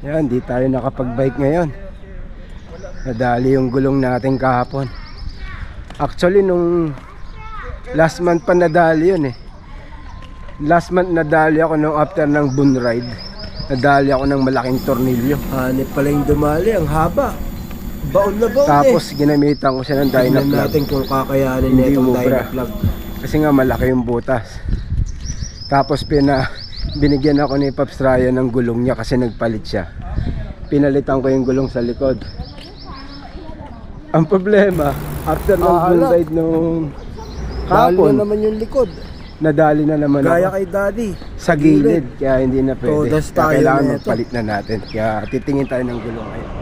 Yan, di tayo nakapag-bike ngayon. Nadali yung gulong natin kahapon. Actually, nung last month pa nadali yun eh. Last month nadali ako nung after ng Boon Ride. Nadali ako ng malaking tornilyo. Hanip pala yung dumali, ang haba. Baon na baon Tapos ginamitan ko siya ng Tingnan Dynaplug. natin kung kakayanin Hindi na itong umubra. Dynaplug. Kasi nga malaki yung butas. Tapos binigyan ako ni Pops Ryan ng gulong niya kasi nagpalit siya. Pinalitan ko yung gulong sa likod. Ang problema, after ng Boon Ride nung Dali hapon, na naman yung likod. nadali na naman Gaya ako kay Daddy. sa gilid. Kaya hindi na pwede. Todas Kaya tayo kailangan na ito. magpalit na natin. Kaya titingin tayo ng gulong ngayon.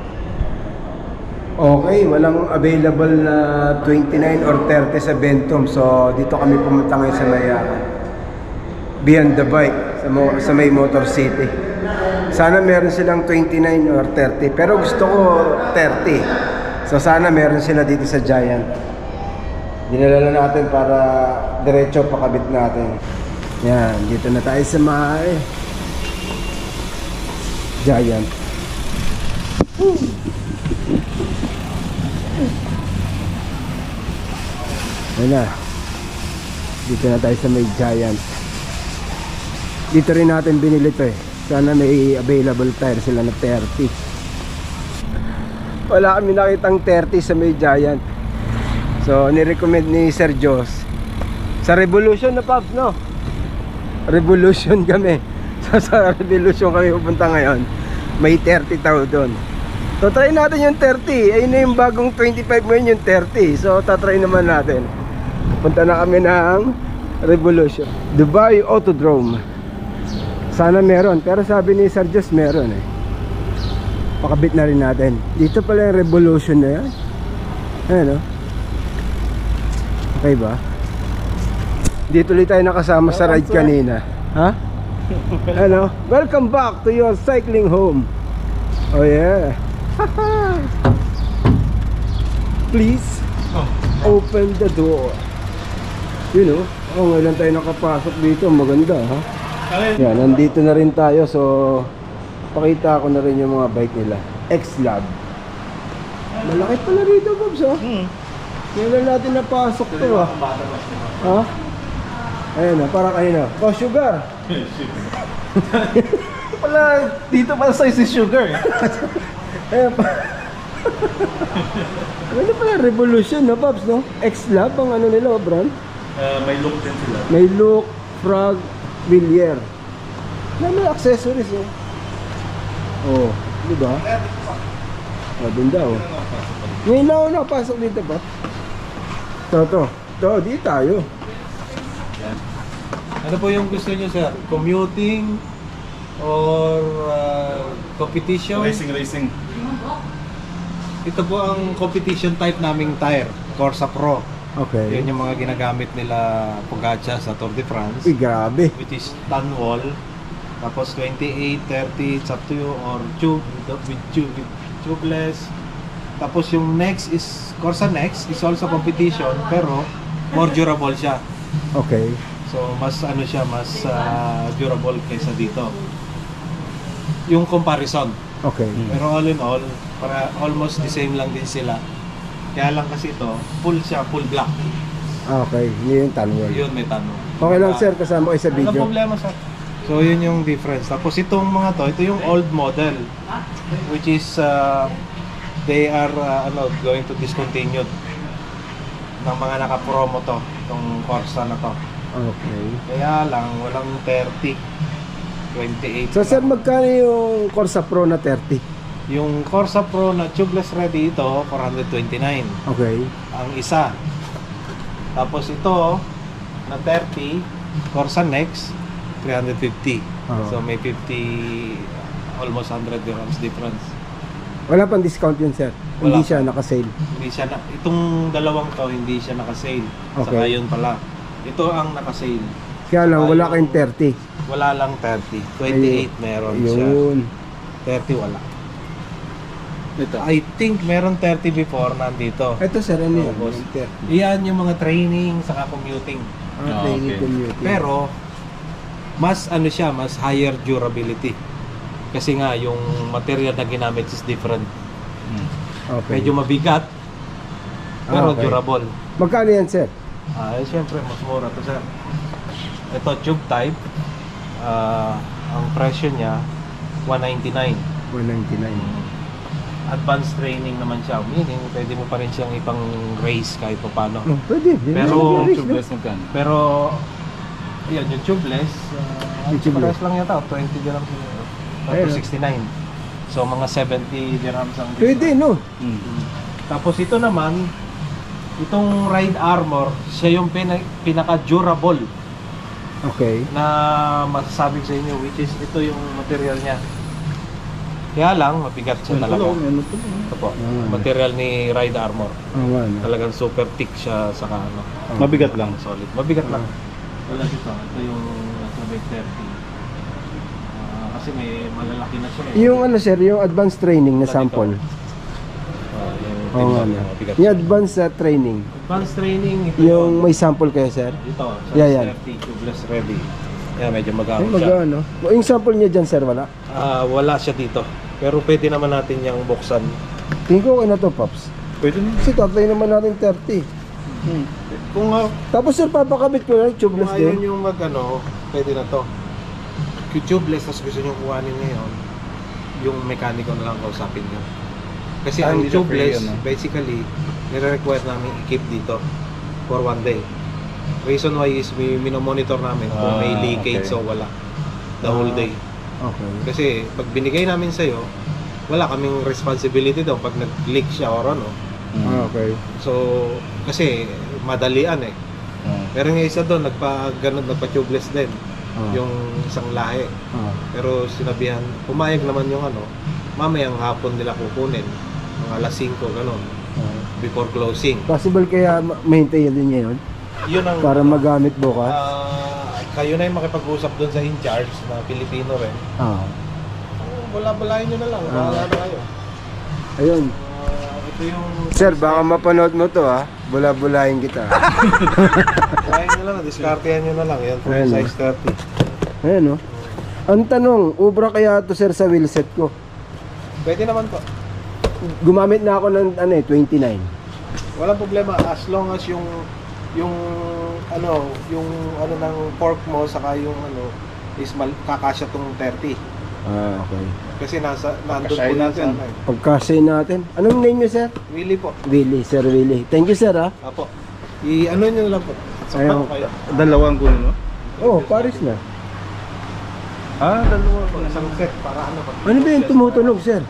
Okay, walang available na 29 or 30 sa Bentum. So dito kami pumunta ngayon sa may Beyond the Bike sa may Motor City. Sana meron silang 29 or 30, pero gusto ko 30. So sana meron sila dito sa Giant. Dinala na natin para diretso pakabit natin. Yan, dito na tayo sa may Giant. Ayun na. Dito na tayo sa may Giant. Dito rin natin binili to eh. Sana may available tire sila na 30. Wala kami nakitang 30 sa may Giant. So nirecommend ni Sir Jos sa Revolution na Pops, no? Revolution kami. So sa Revolution kami pupunta ngayon. May 30 tao doon. So try natin yung 30. Ayun na yung bagong 25 ngayon, yung 30. So tatry naman natin. Punta na kami ng Revolution, Dubai Autodrome. Sana meron, pero sabi ni Sir Jos meron eh. Pakabit na rin natin. Dito pala yung Revolution na yan. Ayan o. Okay ba? Dito ulit tayo nakasama sa ride kanina. Ha? Ano? Welcome back to your cycling home. Oh yeah. Please open the door. You know, ngayon tayo nakapasok dito. Maganda ha. Yan, nandito na rin tayo. So pakita ko na rin yung mga bike nila. X-Lab. Malaki pala rito, Bobs, ha? Kailan natin napasok to, ha? Ha? Ayan na, para kayo na. Oh, sugar! Wala, dito pala size is sugar. Ayan pa. Ano pala, Revolution, no, Bobs, no? X-Lab, ang ano nila, oh, brand? May look din sila. May Look, Frog, Villiers. May accessories, oh. Oh, di ba? Maganda, oh. Ngayon lang ako nakapasok dito ba? To, di tayo. Ano po yung gusto niyo, sir? Commuting or competition? Racing. Ito po ang competition type naming tire, Corsa Pro. Okay. Yun yung mga ginagamit nila Pogacar sa Tour de France, Uy, grabe. which is tan wall. Tapos 28, 30, it's up to you, or tube with tubeless. Tapos yung next is Corsa Next is also competition, pero more durable siya. Okay. So mas ano siya, mas durable kaysa dito. Yung comparison. Okay. Pero all in all, para almost the same lang din sila. Kaya lang kasi ito, full siya, full black. Okay, yun yung tanwal. Yun may tanong. Okay lang sir, kasama kayo sa Walang video. problema sir. So yun yung difference. Tapos itong mga to, ito yung old model, which is they are going to discontinue ng mga naka-promo to, itong Corsa na to. Okay. Kaya lang, walang 30, 28. So sir, lang. magkano yung Corsa Pro na 30? Yung Corsa Pro na tubeless ready ito, 429 Okay. ang isa. Tapos ito na 30, Corsa Next, 350. Oo. So may 50, almost 100 dirhams difference. Wala pang discount yun sir? Wala. Hindi siya naka-sale? Hindi siya itong dalawang to hindi siya naka-sale. Okay. Saka yun pala. Ito ang naka-sale. Kaya lang, wala Yung- kayong 30. Wala lang 30. 28 meron siya. Yun. 30 wala. I think meron 30 before nandito. Ito sir, ano yan? Boss. Yung 30. Iyan yung mga training saka commuting. Training okay. community. Pero mas ano siya, mas higher durability. Kasi nga, yung material na ginamit is different. Okay. Medyo mabigat, pero Okay. durable. Magkano yan, sir? Siyempre, mas mura to, sir. Ito, tube type. Ang presyo niya, 199. 199. Advanced training naman siya. Meaning, pwede mo pa rin siyang ipang race kahit pa paano. Oh, pwede. Pero, Tubeless, Pero, yan, yung tubeless, Yung tubeless. pares lang yata, 20 dirhams yun. Ayun. 69. So, mga 70 dirhams ang Pwede, no? Tapos ito naman, itong Ride Armor, siya yung pinaka-durable Okay. na masasabi sa inyo, which is ito yung material niya. Kaya lang, mabigat siya talaga. Ito po, material ni Ride Armor. Ano? Talagang super thick siya sa ano. Mabigat lang. Solid. Mabigat lang. Wala dito. Ito yung nasa 30. Kasi may malalaki na siya. Yung ano, sir, yung advanced training na sample. Oo nga, no. Yung advanced training. Advanced training. Ito Yung may sample kayo, sir? Ito. Yeah, yan. 30 tubeless ready. Yeah, medyo Ay, mag-ahon siya. magano. Yung sample niya dyan, sir, wala? Wala siya dito. Pero pwede naman natin yung buksan. Tingin ko okay na to, Pops. Pwede na. Kasi tatay naman natin 30. Kung, Tapos, sir, papakabit ko na yung kung tubeless ayaw din. yung mag-ano, pwede na to. Kung tubeless, tapos gusto nyo kuhanin ngayon, yung mekaniko na lang kausapin nyo. Kasi ang Hindi siya free, tubeless, ano? basically, nire-require namin i-keep dito for 1 day. Reason why is minomonitor namin kung may leakage okay. o wala. The whole day. Okay. Kasi pag binigay namin sa'yo, wala kaming responsibility daw pag nag-leak siya or ano. Okay. So, kasi madalian eh. Pero yung isa doon, nagpa-tubeless din. Yung isang lahi. Pero sinabihan, pumayag naman yung ano, mamayang hapon nila kukunin. Mga alas 5, gano'n. Before closing. Possible kaya maintain din niya yun? Yun ang... Para magamit bukas? Kayo na yung makipag-usap doon sa in-charge na Pilipino rin. Bala-balayin nyo na lang. Bahala na kayo. Ayun. Ito yung... Sir, baka mapanood mo to, ha? Bula-bulayin kita. Balayin nyo lang. Discartehan nyo na lang. Yan po yung Ayun, size 30. Ayan, no? Ang tanong, ubra kaya to, sir, sa wheelset ko? Pwede naman po. Gumamit na ako ng 29. Walang problema as long as yung ano ng fork mo saka yung ano is kakasya tong 30. Okay. Kasi nandun Pagkasyahin po natin. natin. Pagkasay natin. Anong name niyo, sir? Willie po. Willie, Sir Willie. Thank you, sir, ha? Apo. I-ano nyo lang po. Ayun. Sakpan kayo. Dalawang kunin mo? Oh, Paris na. Dalawa. Isang set para ano pa. Ano ba yung tumutunog, sir?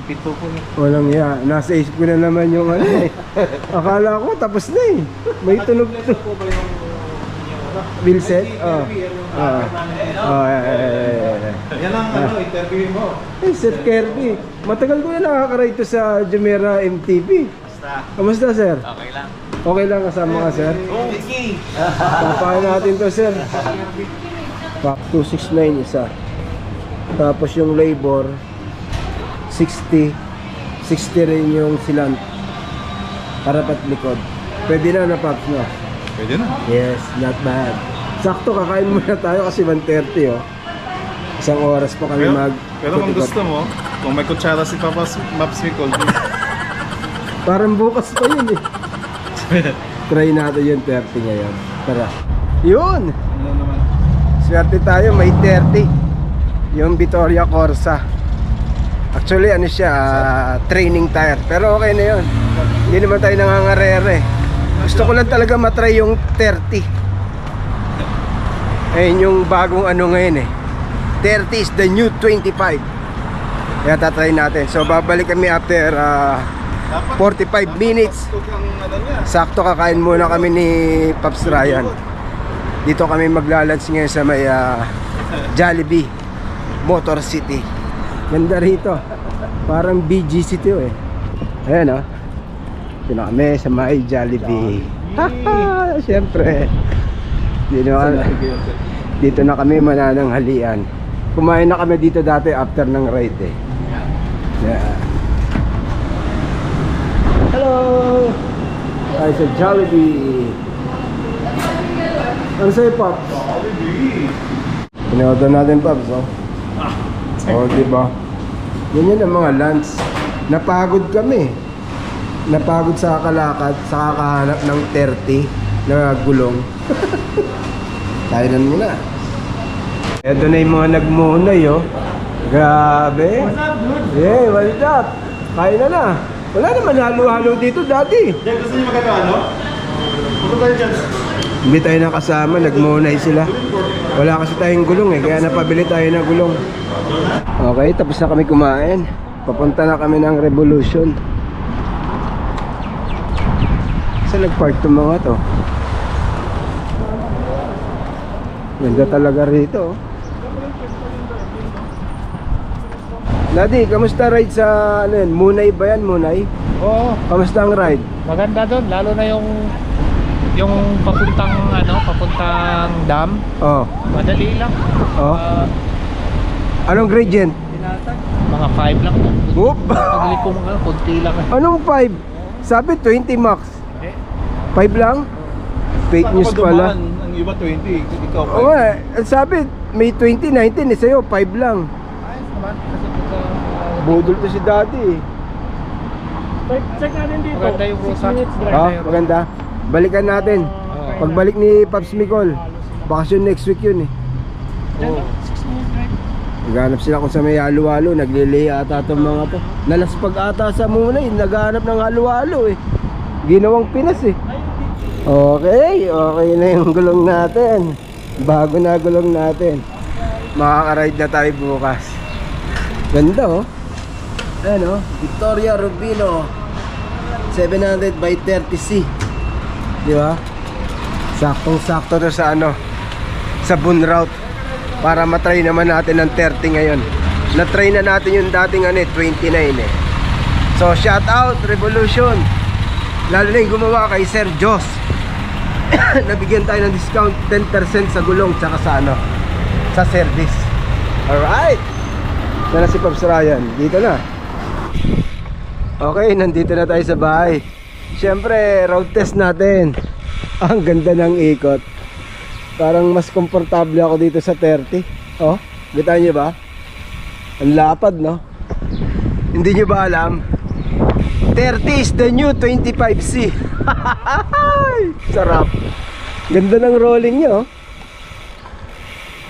Pito po niya. Walang ya. Nasa isip ko na naman yung ano eh. Akala ko tapos na eh. May tunog to. po ba yung ano? Wheelset? Yan ang ano, interview mo. Eh, Sir Kirby. Matagal ko na nakakarito sa Jumeirah MTV. Kamusta, sir? Okay lang. Okay lang kasama ka, sir? Oh, Vicky! Papahan natin to, sir. 269 isa. Tapos yung labor 60 rin yung silant. Harap at likod. Pwede na Pops, no? Pwede na. Yes, not bad. Sakto, kakain muna tayo kasi 1:30, oh. Isang oras pa kami Pero kung gusto mo, kung may kutsara si Papa Maps Micol, Parang bukas pa yun eh. Try natin yung 30 ngayon. Tara. Yun! ano naman? Swerte tayo, may 30. Yung Vittoria Corsa. Actually, ano siya, training tire. Pero okay na yun. Hindi naman tayo nangangarere. Gusto ko lang talaga matry yung 30. Ayun yung bagong ano ngayon eh. 30 is the new 25. Kaya tatry natin. So babalik kami after 45 minutes. Sakto kakain muna kami ni Pops Ryan. Dito kami maglalunch ngayon sa may Jollibee Motor City. Ganda rito. Parang BGC to eh. Ayan, oh. Dito na kami sa may Jollibee. Siyempre. Dito na kami manananghalian. Kumain na kami dito dati after ng ride eh. Yeah. Hello! Ay, sa Jollibee. Ano sa'yo, Pops? Jollibee! Pinodo natin, Pops, oh. O, diba? Ganyan ang mga lunch. Napagod kami. Napagod sa kalakad, sa kakahanap ng 30 na gulong. Kainan mo na. Ito na yung mga nagmunay, oh. Grabe. What's up, dude? Yeah, what's up? Kain na. Wala naman halo-halo dito, daddy. Diyan, gusto niyo magkano? Punta tayo dyan. Hindi tayo nakasama, nagmunay sila. Wala kasi tayong gulong eh, kaya napabili tayo ng gulong. Okay, tapos na kami kumain. Papunta na kami ng Revolution. Saan nag-park itong mga to? Ganda talaga rito, oh. Daddy, kamusta ride sa ano yun? Munay ba yan? Munay? Oo, Kamusta ang ride? maganda doon, lalo na yung papuntang dam. Oh. Madali lang. Oh. Ah, Anong gradient? mga 5 lang. Whoop! Pagli ko mga kunti lang. Anong 5? Sabi 20 max. Eh, 5 lang? Fake news pala. Ang iba 20, ikaw pa. Oo nga, sabi may 2019 eh, sa'yo 5 lang. ayos naman. Kasi pagka... Budol to si daddy eh. check natin dito. Maganda yung rusa. Oh, maganda. Balikan natin. Pagbalik ni Paps Micol, bakasyon next week yun eh. Oo. Naghanap sila kung sa may halo-halo, naglilay ata itong mga to. Nalaspag ata sa muna eh, naghanap ng halo-halo eh. Ginawang Pinas eh. Okay, okay na yung gulong natin. Bago na gulong natin. Makaka-ride na tayo bukas. Ganda oh. Ayan oh, Victoria Rubino 700 by 30C. Di ba? Saktong-sakto to sa ano, sa Boon Route. Para matry naman natin ng 30 ngayon. Na-try na natin yung dating ano, 29 eh. So shout out Revolution. Lalo na yung gumawa kay Sir Jos. Nabigyan tayo ng discount 10% sa gulong tsaka sa ano, sa service. Alright. Sana si Pops Ryan. Dito na. Okay, nandito na tayo sa bahay. Siyempre, road test natin. Ang ganda ng ikot. Parang mas komportable ako dito sa 30. Oh, kita nyo ba? Ang lapad, no? Hindi nyo ba alam? 30 is the new 25C. Sarap. Ganda ng rolling nyo.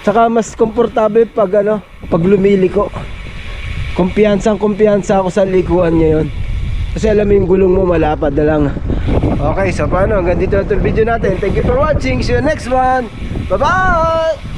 Tsaka mas komportable pag ano, pag lumiliko. Kumpiyansa ako sa likuan ngayon. Kasi alam mo yung gulong mo malapad na lang. Okay, so paano? Hanggang dito na itong video natin. Thank you for watching. See you next one. Bye-bye!